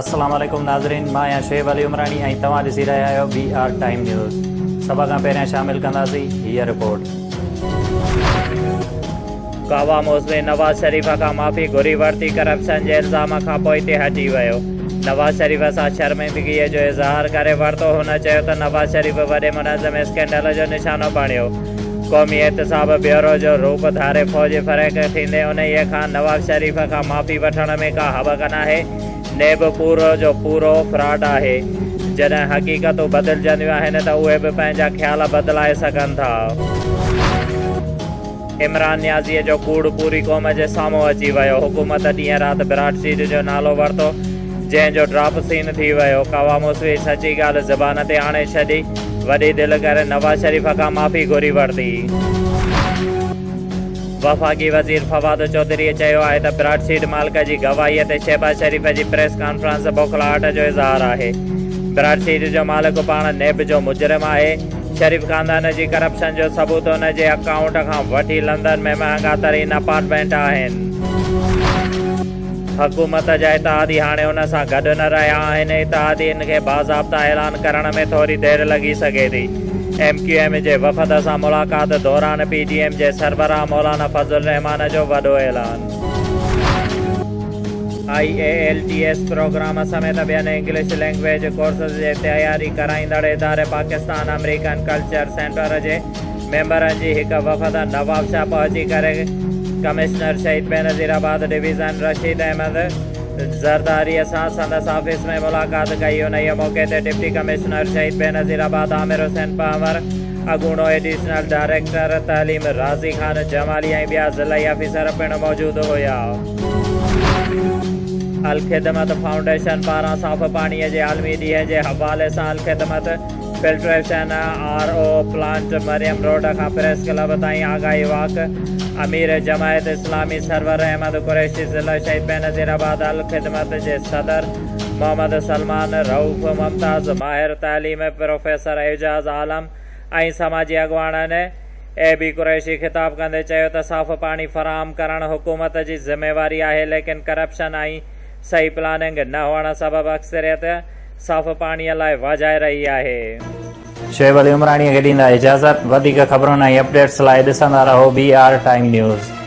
अस्सलाम वालेकुम नाज़रीन, मां आहियां शुएब अली उमरानी ऐं तव्हां ॾिसी रहिया आहियो BR टाइम न्यूज़। सभ खां पहिरियां शामिल कंदासीं हीअ रिपोर्ट। कावा मौज़मी नवाज़ शरीफ़ खां माफ़ी घुरी वरिती, करप्शन जे इल्ज़ाम खां पोइ ते हटी वियो। नवाज़ शरीफ़ सां शर्मिंदगीअ जो इज़हार करे वरितो। हुन चयो त नवाज़ शरीफ़ वॾे मुनज़्ज़म स्कैंडल जो निशानो बणियो। क़ौमी एहतसाब ब्यूरो जो रूप धारे फ़ौज फ़रेक़ थींदे उन खां नवाज़ शरीफ़ खां माफ़ी वठण में का हबक नाहे। नेब पूरो जो पूरो फ्रॉड आहे। जॾहिं हक़ीक़तूं बदिलजंदियूं आहिनि त उहे बि पंहिंजा ख़्याल बदिलाए सघनि था। इमरान नियाज़ीअ जो कूड़ पूरी क़ौम जे साम्हूं अची वियो। हुकूमत ॾींहुं राति विराट सीट जो नालो वरितो, जंहिंजो ड्रॉप सीन थी वियो। कावा मौज़मी सची ॻाल्हि ज़बान ते आणे छॾी, वॾी दिलि करे नवाज़ शरीफ़ खां माफ़ी घुरी वरिती। वफ़ाक़ी वज़ीर फवाद चौधरीअ चयो आहे त विराट सीट मालिक जी गवाहीअ ते शहबाज शरीफ़ जी प्रेस कॉन्फ्रेंस बौखलाहट जो इज़हार आहे। विराट सीट जो मालिक पाण नेब जो मुजरिम आहे। शरीफ़ ख़ानदान जी करप्शन जो सबूत उन जे अकाउंट खां वठी लंदन में महांगा तरीन अपार्टमेंट आहिनि। हुकूमत जा इत्तेहादी हाणे उन सां गॾु न रहिया आहिनि। इत्तेहादीन खे बाज़ाब्ता ऐलान करण में थोरी देरि लॻी सघे थी। MQM जे वफ़द सां मुलाक़ात दौरान PDM जे सरबराह मौलाना फज़लुर रहमान जो वॾो ऐलान। IALTS प्रोग्राम समेत ॿियनि इंग्लिश लैंग्वेज कोर्सेस जे तयारी कराईंदड़ इदारे पाकिस्तान अमेरिकन कल्चर सेंटर जे मेंबरनि जी हिकु वफ़द नवाबशाह पहुची करे कमिश्नर शहीद बेनज़ीराबाद डिवीज़न रशीद अहमद ज़रदारीअ सां संदसि ऑफिस में मुलाक़ात कई। उन मौक़े ते डिप्टी कमिश्नर शहीद बेनज़ीराबाद आमिर हुसैन पावर, अॻूणो एडिशनल डायरेक्टर तहलीम राज़ी ख़ान जमाली ऐं ॿिया ज़िलई ऑफिसर पिणु मौजूदु हुया। अल ख़िदमत फाउंडेशन पारां साफ़ पाणीअ जे आलमी ॾींहं जे हवाले सां Al Khidmat filtration RO plant Maryam road खां प्रेस क्लब ताईं आगाही वॉक। अमीर जमायत इस्लामी सरवर अहमद कुरैशी ज़िला शहीद बेनज़ीराबाद अल ख़िदमत जे सदर मोहम्मद सलमान रऊफ़ मुमताज़ माहिर तहलीम प्रोफेसर एजाज़ आलम ऐं समाजी अॻुवाणनि AB कुरैशी ख़िताब कंदे चयो त साफ़ पाणी फ़राहम करणु हुकूमत जी ज़िम्मेवारी आहे, लेकिन करप्शन ऐं सही प्लानिंग न हुअण सबबु अक्सरियत साफ़ पाणीअ लाइ वाॼाए रही आहे। शुएब अली उमरानीअ खे ॾींदा इजाज़त। वधीक ख़बरुनि ऐं अपडेट्स लाइ ॾिसंदा रहो BR टाइम न्यूज़।